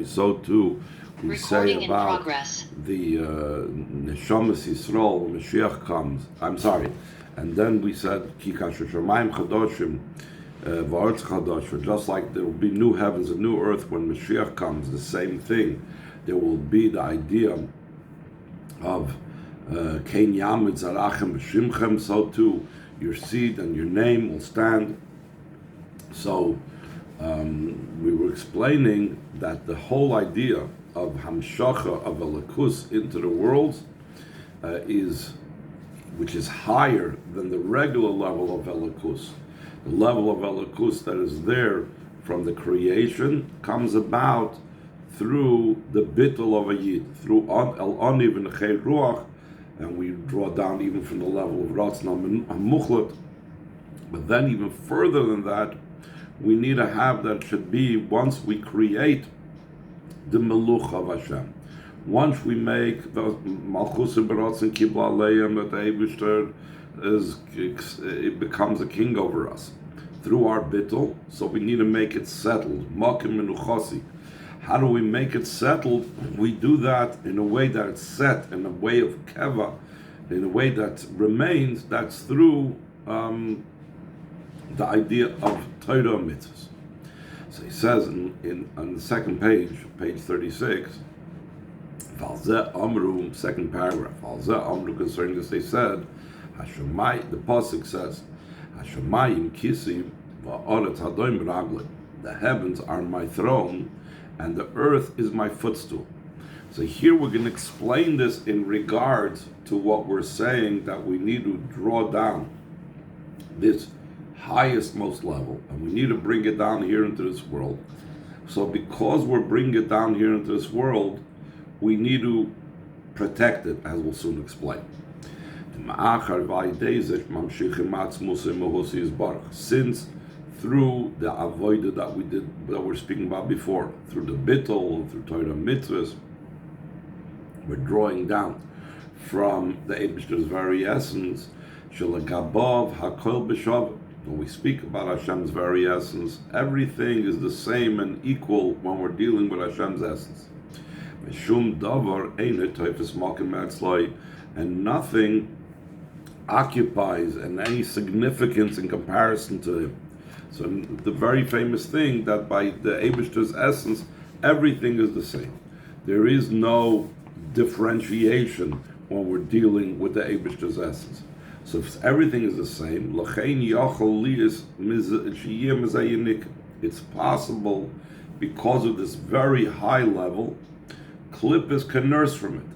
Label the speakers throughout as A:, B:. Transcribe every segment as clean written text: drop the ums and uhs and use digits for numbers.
A: So too, we
B: Recording
A: say about the Neshamas Yisrael when Mashiach comes. I'm sorry, and then we said Kikash Shamayim Chadashim V'Aretz Chadash. Just like there will be new heavens and new earth when Mashiach comes, the same thing. There will be the idea of Kein Yamid Zarachem B'Shimchem. So too, your seed and your name will stand. So. We were explaining that the whole idea of Hamshacha of Elikus into the world which is higher than the regular level of Elikus. The level of Elikus that is there from the creation comes about through the bittul of a yid, through El Oniv and Chei Ruach, and we draw down even from the level of Ratzon HaMuchlat. But then even further than that, we need to have that should be once we create the Meluch of Hashem. Once we make the Malchus B'Ratz and Kibla Aleim, that the Eibishter it becomes a king over us through our bittul. So we need to make it settled. Makim Menuchasi. How do we make it settled? We do that in a way that it's set, in a way of keva, in a way that remains. That's through the idea of Torah mitzvahs. So he says on the second page, page 36, Valzeh Amru, second paragraph, Valzeh Amru, concerning this, they said, Hashamai, the pasuk says, Hashamayim kisim va'aretz hadoim raglim. The heavens are my throne, and the earth is my footstool. So here we're going to explain this in regards to what we're saying, that we need to draw down this highest most level, and we need to bring it down here into this world. So because we're bringing it down here into this world, we need to protect it, as we'll soon explain. Since through the avodah that we're speaking about before, through the bittul, through Torah mitzvahs, we're drawing down from the Eibishter's very essence, Shalagabav Hakol B'Shav. When we speak about Hashem's very essence, everything is the same and equal when we're dealing with Hashem's essence. And nothing occupies and any significance in comparison to Him. So the very famous thing that by the Eibishter's essence, everything is the same. There is no differentiation when we're dealing with the Eibishter's essence. So if everything is the same, it's possible because of this very high level, klippus can nurse from it.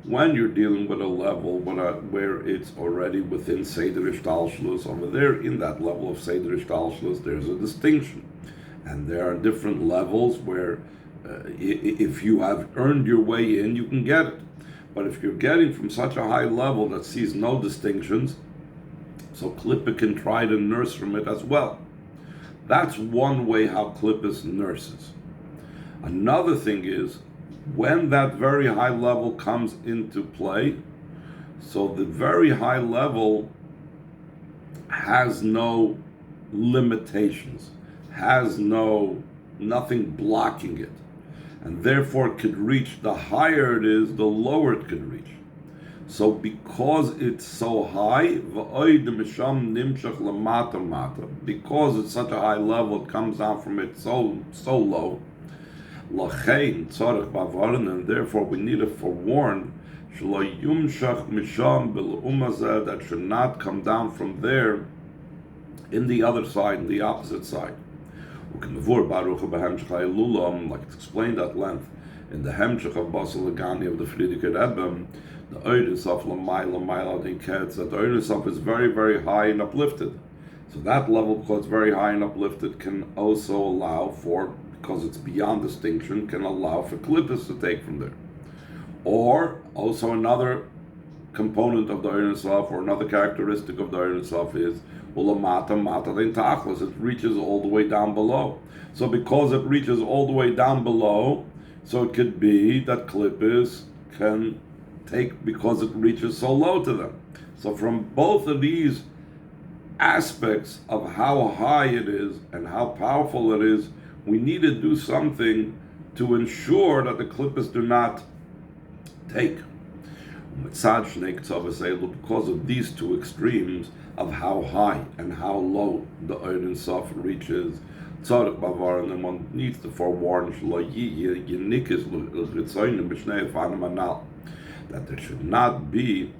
A: When you're dealing with a level where it's already within Seder Ishtalshlus, over there in that level of Seder Ishtalshlus, there's a distinction. And there are different levels where if you have earned your way in, you can get it. But if you're getting from such a high level that sees no distinctions, so Klippa can try to nurse from it as well. That's one way how Klippa nurses. Another thing is, when that very high level comes into play, so the very high level has no limitations, has nothing blocking it, and therefore it could reach, the higher it is, the lower it could reach. So because it's so high, because it's such a high level, it comes down from it so low, and therefore we need to forewarn that should not come down from there in the other side, in the opposite side. Like it's explained at length in the Hemshech of Basel Lagani of the Friedrich Rebbe, the Oiris of Lamayla in Ketz, that the Oiris of is very, very high and uplifted. So that level, because it's very high and uplifted, can also allow for, because it's beyond distinction, can allow for klippus to take from there. Or also another component of the Ein Sof, or another characteristic of the Ein Sof is it reaches all the way down below. So because it reaches all the way down below, so it could be that klippus can take because it reaches so low to them. So from both of these aspects of how high it is and how powerful it is, we need to do something to ensure that the klippos do not take. Because of these two extremes of how high and how low the Ein Sof reaches, and one needs to forewarn that there should not be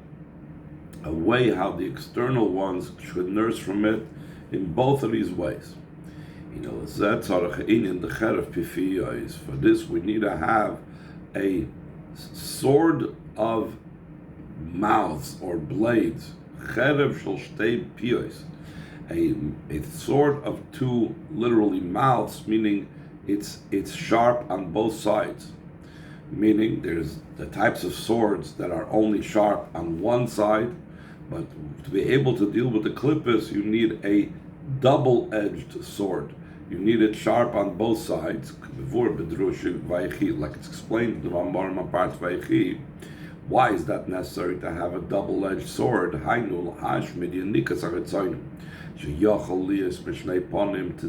A: a way how the external ones should nurse from it in both of these ways. For this we need to have a sword of mouths or blades, a sword of two literally mouths, meaning it's sharp on both sides. Meaning there's the types of swords that are only sharp on one side, but to be able to deal with the klippos, you need a double-edged sword. You need it sharp on both sides. Like it's explained in the Rambam part Vaychi. Why is that necessary to have a double-edged sword? To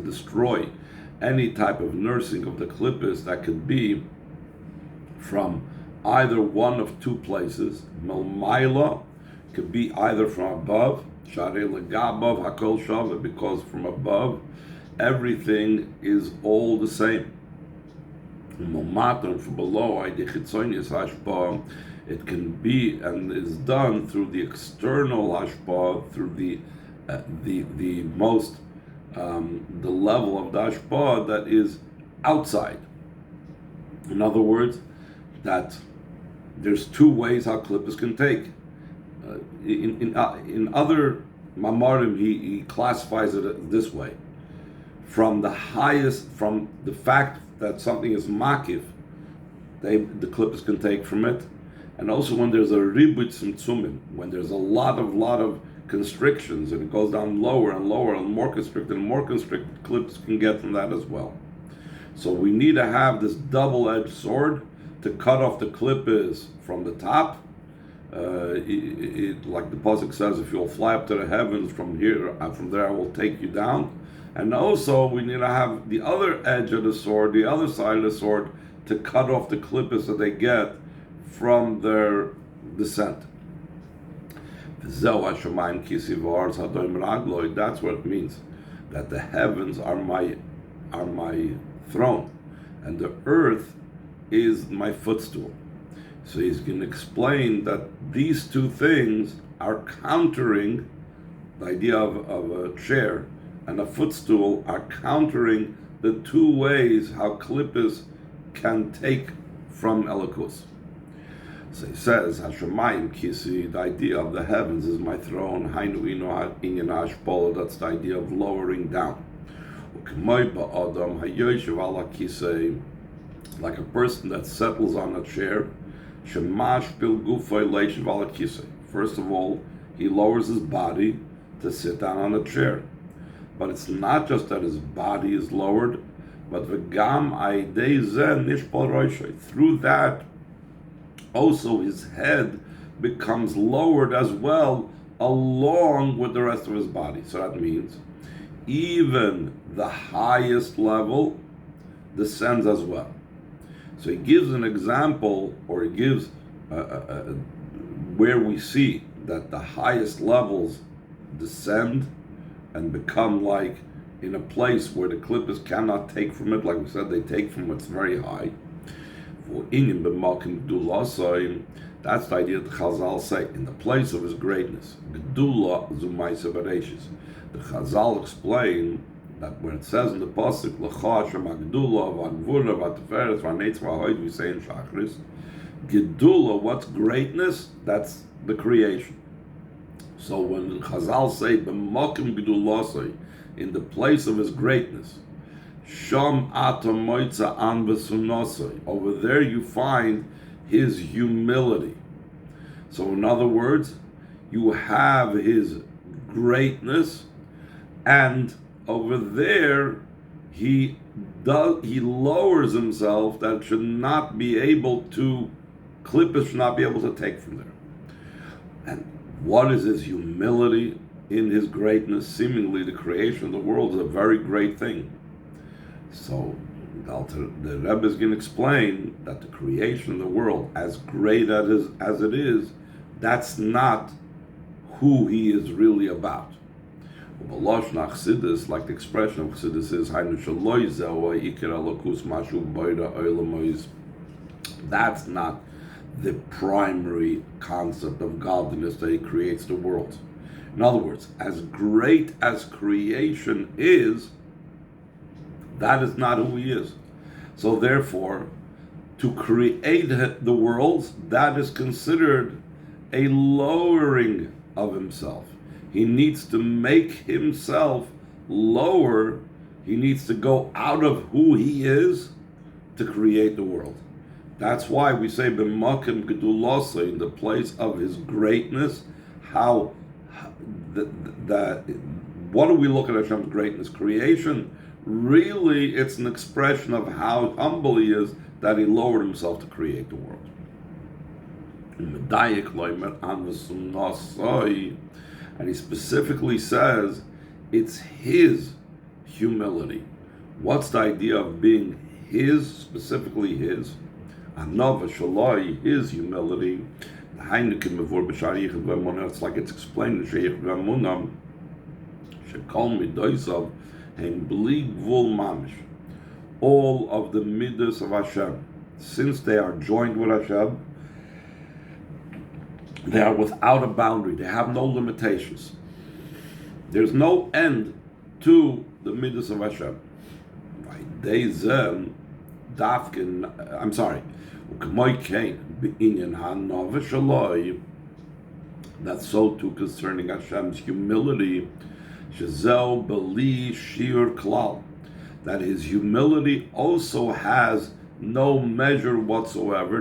A: destroy any type of nursing of the klippos that could be from either one of two places. Melmaila could be either from above, because from above everything is all the same. From below, it can be and is done through the external hashpah, through the most the level of the hashpah that is outside. In other words, that there's two ways how klippos can take. In other mamarim, he classifies it this way: from the fact that something is makif, the klippos can take from it, and also when there's a ribut tzimtzumim, when there's a lot of constrictions and it goes down lower and lower and more constricted, klippos can get from that as well. So we need to have this double-edged sword to cut off the klippos from the top. Like the pasuk says, if you'll fly up to the heavens from here, from there I will take you down. And also we need to have the other edge of the sword, the other side of the sword, to cut off the klippos that they get from their descent. That's what it means, that the heavens are my throne, and the earth is my footstool. So he's going to explain that these two things are countering the idea of a chair and a footstool, are countering the two ways how klippos can take from Elokus. So he says, Hashemayim Kisi, the idea of the heavens is my throne, Hainu Ino Inyan Hashpolo, that's the idea of lowering down. Like a person that settles on a chair, first of all, he lowers his body to sit down on a chair. But it's not just that his body is lowered, but through that, also his head becomes lowered as well, along with the rest of his body. So that means even the highest level descends as well. So he gives an example, or he gives where we see that the highest levels descend and become like in a place where the klippos cannot take from it. Like we said, they take from what's very high. That's the idea that Chazal say, in the place of his greatness. Gedula zumayse bereishis. The Chazal explain that when it says in the pasuk L'cha Hashem ha'gedula v'ha'gvura v'ha'teferet v'ha'neitz v'ha'hoid, we say in Shachris, Gedula, what's greatness? That's the creation. So when Chazal say b'makim gedulasei, in the place of his greatness, Sham atam moitza an v'sunasei, over there you find his humility. So in other words, you have his greatness, and over there he lowers himself, that should not be able to, klippos should not be able to take from there. And what is his humility in his greatness? Seemingly the creation of the world is a very great thing. So The Rebbe is going to explain that the creation of the world, as great as it is, that's not who he is really about. Like the expression of Chassidus is, that's not the primary concept of godliness, that he creates the world. In other words, as great as creation is, that is not who he is. So therefore, to create the worlds, that is considered a lowering of himself. He needs to make himself lower. He needs to go out of who he is to create the world. That's why we say b'makom gedulasa, in the place of his greatness. How what do we look at Hashem's greatness? Creation, really, it's an expression of how humble he is, that he lowered himself to create the world. And he specifically says it's his humility. What's the idea of being his, specifically his? Anava Shalai, his humility. It's like it's explained in Sheikh Vamunam, Shekol Midoisav, and Blig Vul Mamish. All of the midas of Hashem, since they are joined with Hashem, they are without a boundary. They have no limitations. There's no end to the midas of Hashem. I'm sorry. That's so too concerning Hashem's humility. Shazel beli shir klal. That his humility also has no measure whatsoever.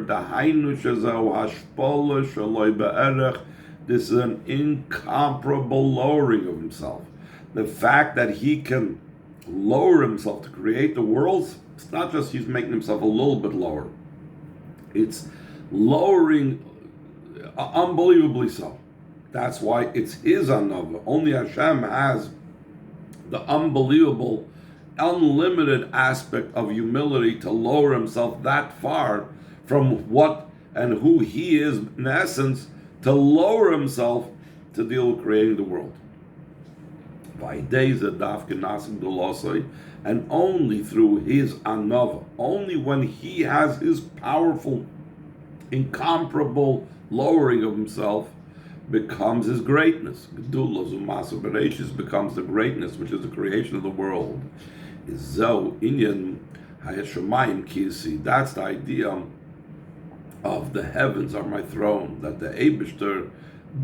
A: This is an incomparable lowering of himself. The fact that he can lower himself to create the worlds, it's not just he's making himself a little bit lower. It's lowering unbelievably so. That's why it's his anava. Only Hashem has the unbelievable, unlimited aspect of humility to lower himself that far from what and who he is, in essence, to lower himself to deal with creating the world. And only through his anava, only when he has his powerful, incomparable lowering of himself, becomes his greatness. Gedulah Zumasa Bereshis becomes the greatness, which is the creation of the world. Zeu Inyan Hayashamayim Kisi. That's the idea of the heavens are my throne. That the Eibishter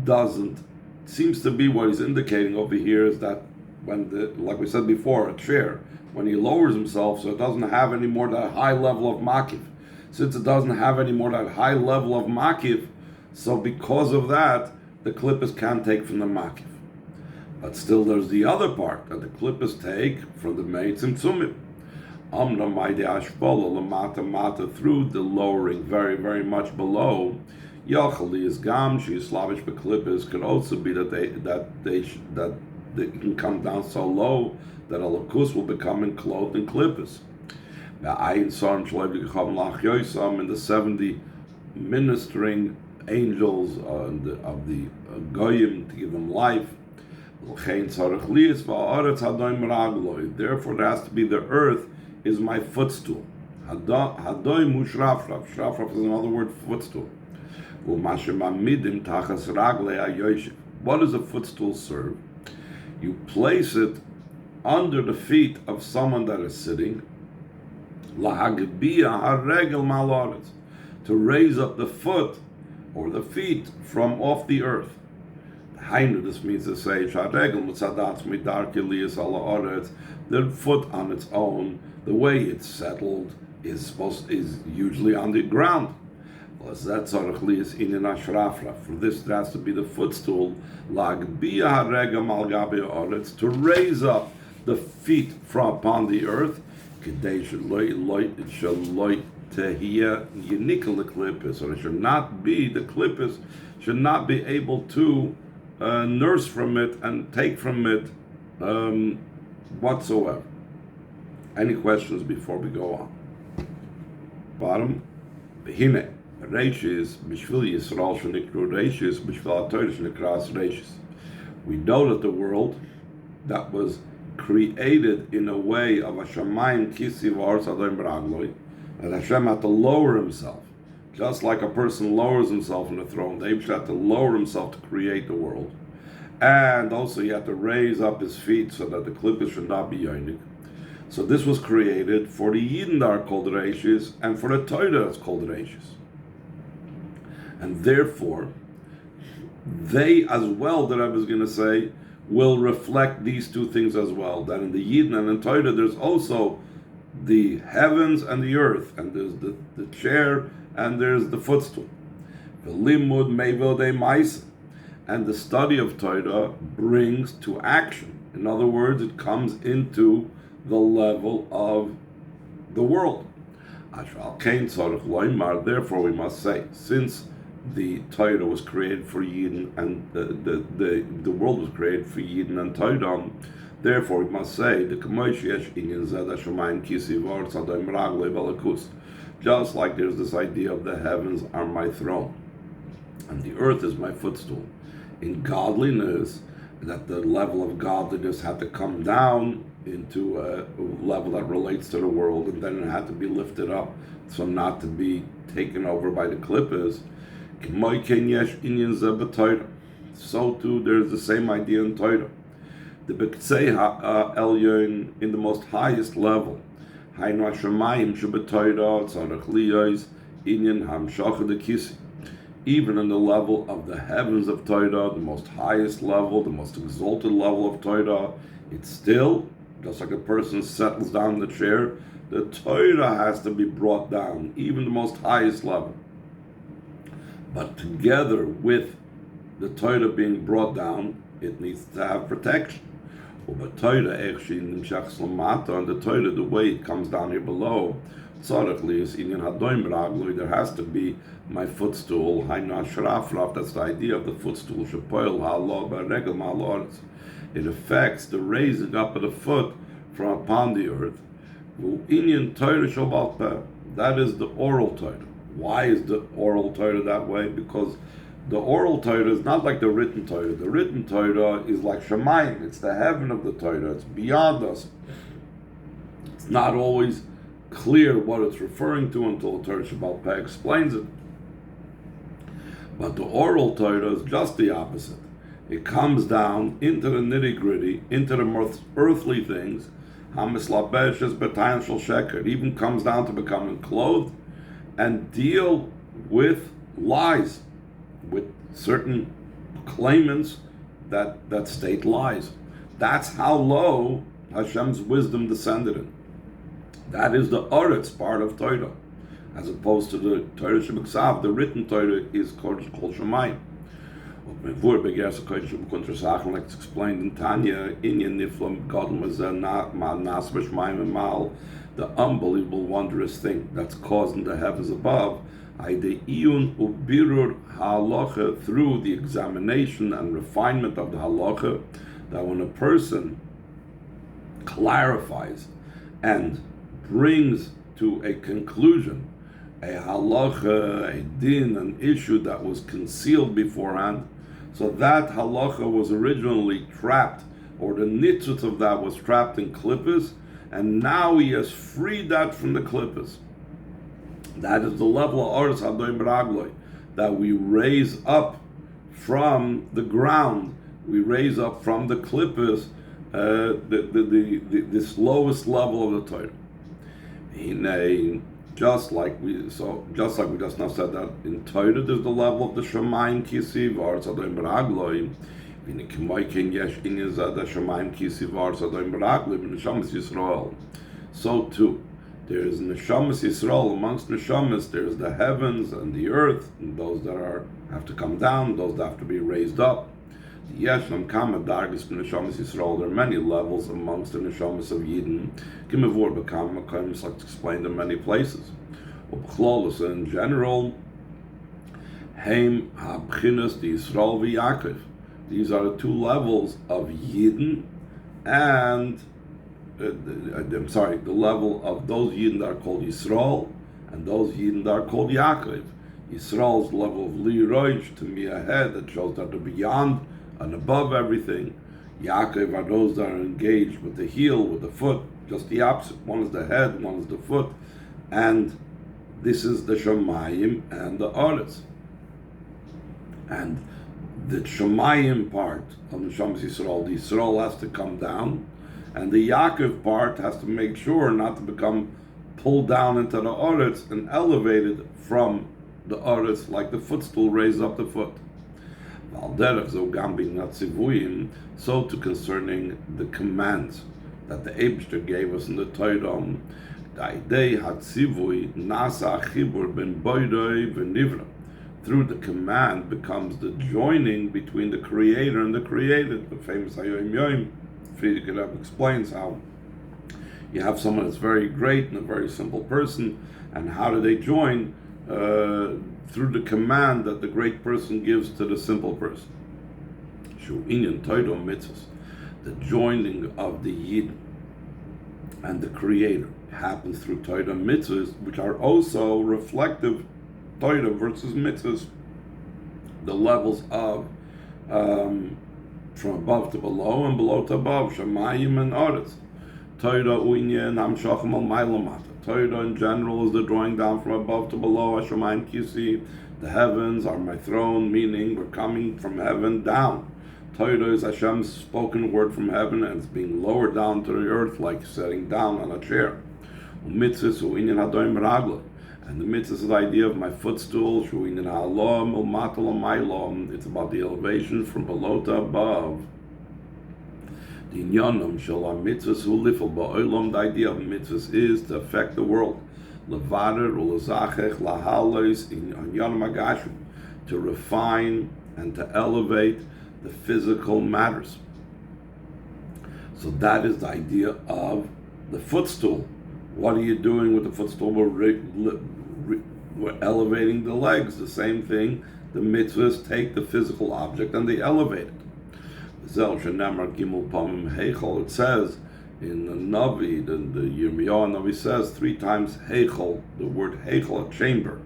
A: doesn't, seems to be what he's indicating over here is that when like we said before, a chair, when he lowers himself, so it doesn't have any more that high level of makif. Since it doesn't have any more that high level of makif, so because of that, the klippos can't take from the makif. But still there's the other part, that the klippos take from the meitzim tzumim. Amra maide ashbola lamata mata, through the lowering very, very much below. Yachali is gam, she is slavish but klippos, could also be that they can come down so low that a lakus will become enclosed in klippos. In the 70 ministering angels of the goyim to give them life. Therefore, there has to be the earth is my footstool. Hadoim mushrafraf. Shrafraf is another word for footstool. What does a footstool serve? You place it under the feet of someone that is sitting, to raise up the foot or the feet from off the earth. This means to say the foot on its own, the way it's settled, is usually on the ground. For this there has to be the footstool, to raise up the feet from upon the earth, so it should not be, the klippos should not be able to nurse from it and take from it whatsoever. Any questions before we go on? Bottom. Behine. Reishis, Bishvil Yisrael Shenikru Reishis, Bishvil HaTorah Shenikras Reishis. We know that the world that was created in a way of Hashemayim Kisi V'Aretz Adon B'Ragloi, that Hashem had to lower himself. Just like a person lowers himself on the throne, David had to lower himself to create the world. And also he had to raise up his feet so that the klippos should not be yonik. So this was created for the Yidden that are called Reishis, and for the Torah that's called Reishis. And therefore, they as well, the Rebbe is going to say, will reflect these two things as well. That in the Yidden and in Torah, there's also the heavens and the earth, and there's the chair, and there's the footstool. The limud meivode maisa, and the study of Torah brings to action. In other words, it comes into the level of the world. Therefore, we must say, since the Torah was created for Yidden and the world was created for Yidden and Torah, therefore we must say the just like there's this idea of the heavens are my throne and the earth is my footstool. In godliness, that the level of godliness had to come down into a level that relates to the world, and then it had to be lifted up so not to be taken over by the klippos. So too, there's the same idea in Torah. The B'Ktsei Elyon, in the most highest level, Hainu Hashemayim Sheb'Torah Tzarech Liyos Inyan Hamshacha Dekisi. Even in the level of the heavens of Torah, the most highest level, the most exalted level of Torah, it's still, just like a person settles down in the chair, the Torah has to be brought down, even the most highest level. But together with the Torah being brought down, it needs to have protection. But Torah, and the Torah, the way it comes down here below, there has to be my footstool. That's the idea of the footstool. It affects the raising up of the foot from upon the earth. That is the oral Torah. Why is the oral Torah that way? Because the oral Torah is not like the written Torah. The written Torah is like Shemayim. It's the heaven of the Torah. It's beyond us. It's not always clear what it's referring to until the Torah Shabbal Peh explains it. But the oral Torah is just the opposite. It comes down into the nitty-gritty, into the most earthly things. It even comes down to becoming clothed and deal with lies, with certain claimants that state lies. That's how low Hashem's wisdom descended in. That is the Oretz part of Torah, as opposed to the Torah Sheb'Ksav. The written Torah is called Shemayim. Like it's explained in Tanya, the unbelievable, wondrous thing that's caused in the heavens above, through the examination and refinement of the halacha, that when a person clarifies and brings to a conclusion a halacha, a din, an issue that was concealed beforehand, so that halacha was originally trapped, or the nitzut of that was trapped in klippos, and now he has freed that from the klippos. That is the level of Oretz Adon B'Ragloi, that we raise up from the ground, we raise up from the klippos, this lowest level of the Torah. Just like we just now said that in Torah there's the level of the Shemayim Kisi V'Aretz Adon B'Ragloi. So too, there is Neshamas Yisrael. Amongst Neshamas, there's the heavens and the earth, and those that have to come down, those that have to be raised up. There are many levels amongst the Neshamas of Yidden. Like explained in many places. In general, Heim HaBchinas Yisrael v'Yaakov. These are the two levels of Yidden and the level of those Yidden that are called Yisrael, and those Yidden that are called Yaakov. Yisrael's level of Li Roish, to me ahead, that shows that they're beyond and above everything. Yaakov are those that are engaged with the heel, with the foot, just the opposite. One is the head, one is the foot. And this is the Shamayim and the Aretz. And the Shamayim part of the Shamas Yisrael, the Yisrael has to come down, and the Yaakov part has to make sure not to become pulled down into the Aretz and elevated from the Aretz, like the footstool raised up the foot. So too concerning the commands that the Eibster gave us in the Torah, through the command becomes the joining between the Creator and the created. The famous Hayom Yom, Friedrich Rebbe explains how you have someone that's very great and a very simple person, and how do they join? Through the command that the great person gives to the simple person. The joining of the Yid and the Creator happens through Torah mitzvahs, which are also reflective Torah versus mitzvahs, the levels of from above to below and below to above, Shamayim and Aretz. Torah u'inyan hamshachim al ma'alamata. Torah in general is the drawing down from above to below. Hashemayim kisi, the heavens are my throne, meaning we're coming from heaven down. Torah is Hashem's spoken word from heaven, and it's being lowered down to the earth like sitting down on a chair. Mitzvahs u'inyan hadoim ragla. And the mitzvah is the idea of my footstool. It's about the elevation from below to above. The idea of mitzvahs is to affect the world. To refine and to elevate the physical matters. So that is the idea of the footstool. What are you doing with the footstool? We're elevating the legs. The same thing. The mitzvahs take the physical object and they elevate it. It says in the Navi, the Yirmiyahu Navi says 3 times Heichel, the word Heichel, a chamber.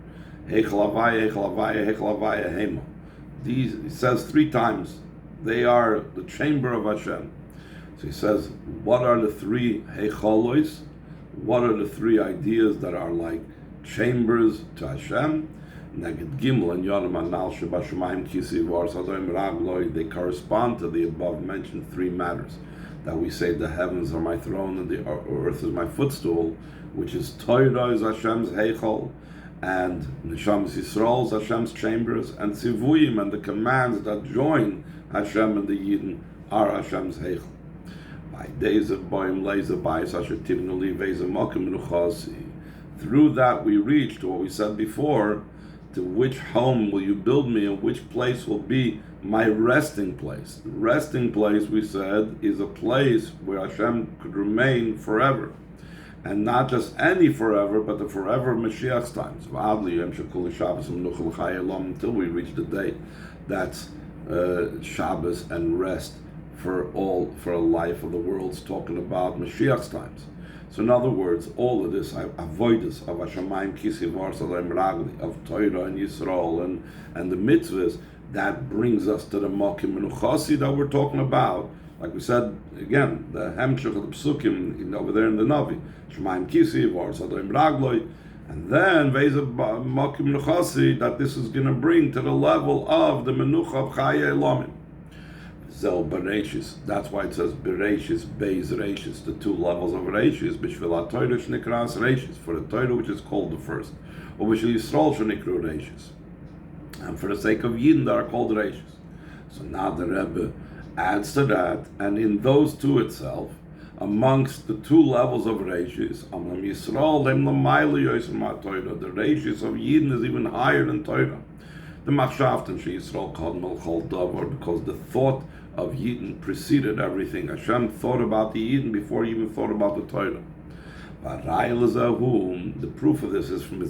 A: Heichel Havaya, Heichel Havaya, Heichel Havaya, Hema. These, he says 3 times, they are the chamber of Hashem. So he says, what are the 3 Heichelos? What are the 3 ideas that are like chambers to Hashem? Neged Gimel and Yonam Anal Shabashamayim Kisi Var Sadoim Ragloi, they correspond to the above mentioned 3 matters. That we say the heavens are my throne and the earth is my footstool, which is Torah is Hashem's Heichel, and Neshamas Yisrael is Hashem's chambers, and Tzivuyim and the commands that join Hashem and the Yidden are Hashem's Heichel. Through that we reach to what we said before, to which home will you build me, and which place will be my resting place. The resting place, we said, is a place where Hashem could remain forever. And not just any forever, but the forever of Mashiach's times. Until we reach the day that's Shabbos and rest for a life of the world's talking about Mashiach's times. So in other words, all of this avoidance of Hashemayim Kisi Var Sadoim Ragli, of Torah and Yisrael and the mitzvahs, that brings us to the Mokim Menuchasi that we're talking about. Like we said again, the Hemshech of the Psukim over there in the Navi, Shemayim Kisi Var Sadoim Ragli, and then Veza Mokim Menuchasi that this is going to bring to the level of the Menucha of Chaye Elamim. Zel Bereshis. That's why it says Bereshis, Beis Reshis, the 2 levels of Reshis. B'shvil HaTorah shnikras Reshis, for the Torah which is called the first, or b'shvil Yisrael shnikru Reshis, and for the sake of Yidden that are called Reshis. So now the Rebbe adds to that, and in those 2 itself, amongst the 2 levels of Reshis, Amlam Yisrael Leim Lamayli Yosem HaTorah, the Reshis of Yidden is even higher than Torah. The Machshavten She Yisrael called Melchol Davar, because the thought of Yidden preceded everything. Hashem thought about the Yidden before he even thought about the Torah. The proof of this is from the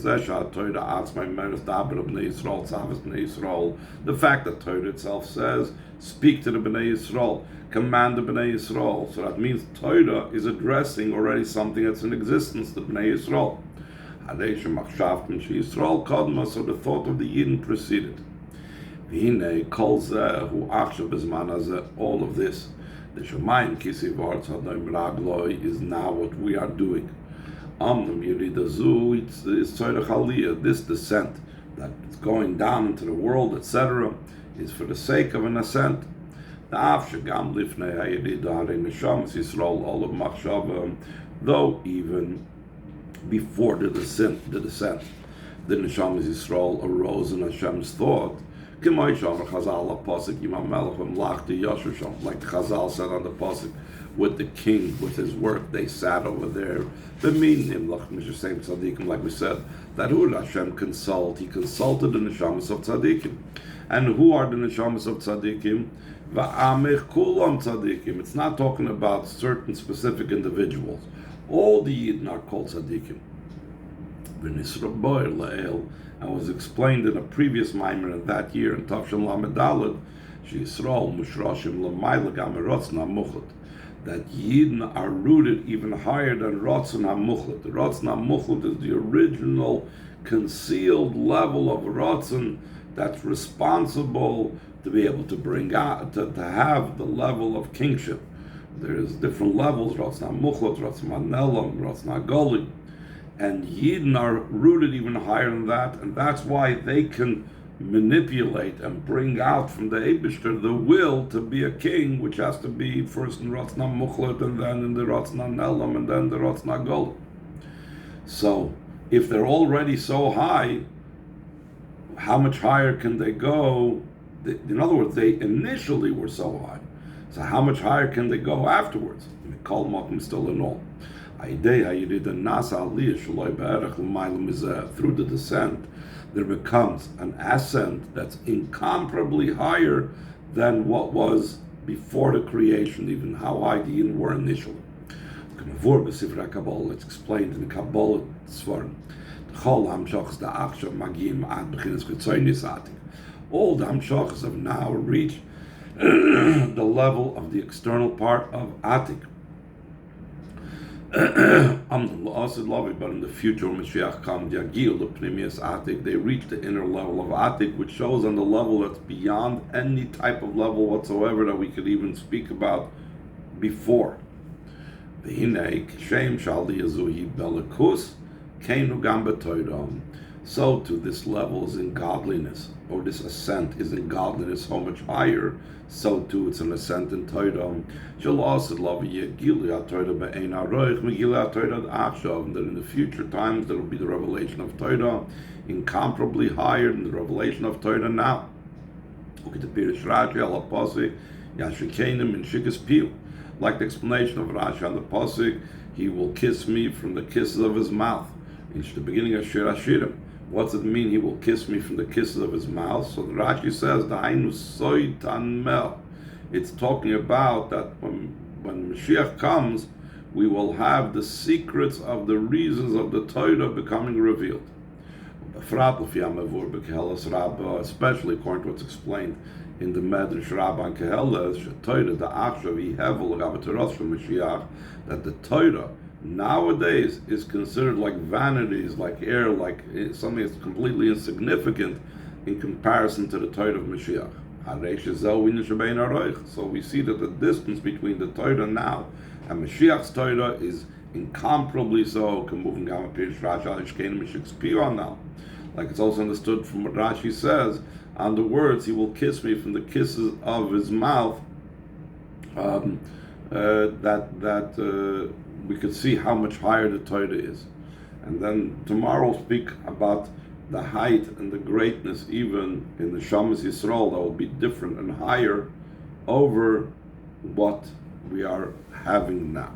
A: fact that Torah itself says, speak to the Bnei Yisrael, command the Bnei Yisrael. So that means Torah is addressing already something that's in existence, the Bnei Yisrael. So the thought of the Yidden preceded. All of this, the Shamayim Kisiv Arts Hadam Ragloi, is now what we are doing. It's this descent that's going down into the world, etc., is for the sake of an ascent. Though even before the descent, the Neshamas Yisrael arose in Hashem's thought, like the Chazal said on the pasuk, with the king, with his work, they sat over there. Like we said, that who Hashem consult, he consulted the Neshamas of Tzadikim. And who are the Neshamas of Tzadikim? It's not talking about certain specific individuals. All the Yidden are called Tzadikim. And was explained in a previous Maimer in that year in Tavshan Lamed Daled, that Yidden are rooted even higher than Ratzon HaMuchlet. The Ratzon HaMuchlet is the original concealed level of Ratzon that's responsible to be able to bring out, to have the level of kingship. There's different levels, Ratzon HaMuchlet, Ratzon HaNelam, Ratzon HaGoli. And Yidden are rooted even higher than that, and that's why they can manipulate and bring out from the Eibishter the will to be a king, which has to be first in Ratzon HaMuchlet, and then in the Ratzon HaNelam, and then the Ratzon HaGoli. So, if they're already so high, how much higher can they go? In other words, they initially were so high. So how much higher can they go afterwards? Kol Makom still in all. Through the descent, there becomes an ascent that's incomparably higher than what was before the creation, even how high the Yidden were initially. It's explained in the Kabbalah Svarim. All the Hamshachas have now reached the level of the external part of Atik. But in the future, when Mashiach comes, they reach the inner level of Atik, which shows on the level that's beyond any type of level whatsoever that we could even speak about before. So to this level is in godliness, or this ascent is in godliness so much higher, so too it's an ascent in Torah. And that in the future times there will be the revelation of Torah incomparably higher than the revelation of Torah now. Like the explanation of Rashi on the pasuk, he will kiss me from the kisses of his mouth. It's the beginning of Shir Hashirim. What's it mean? He will kiss me from the kisses of his mouth. So the Rashi says, "Da'ainu soitan mel." It's talking about that when Mashiach comes, we will have the secrets of the reasons of the Torah becoming revealed. Especially according to what's explained in the Medrash Rabbah and Kehela, that the Torah nowadays is considered like vanities, like air, like something that's completely insignificant in comparison to the Torah of Mashiach. So we see that the distance between the Torah now and Mashiach's Torah is incomparably so. Like it's also understood from what Rashi says on the words, he will kiss me from the kisses of his mouth, we could see how much higher the Torah is. And then tomorrow we'll speak about the height and the greatness even in the Shamas Yisrael that will be different and higher over what we are having now.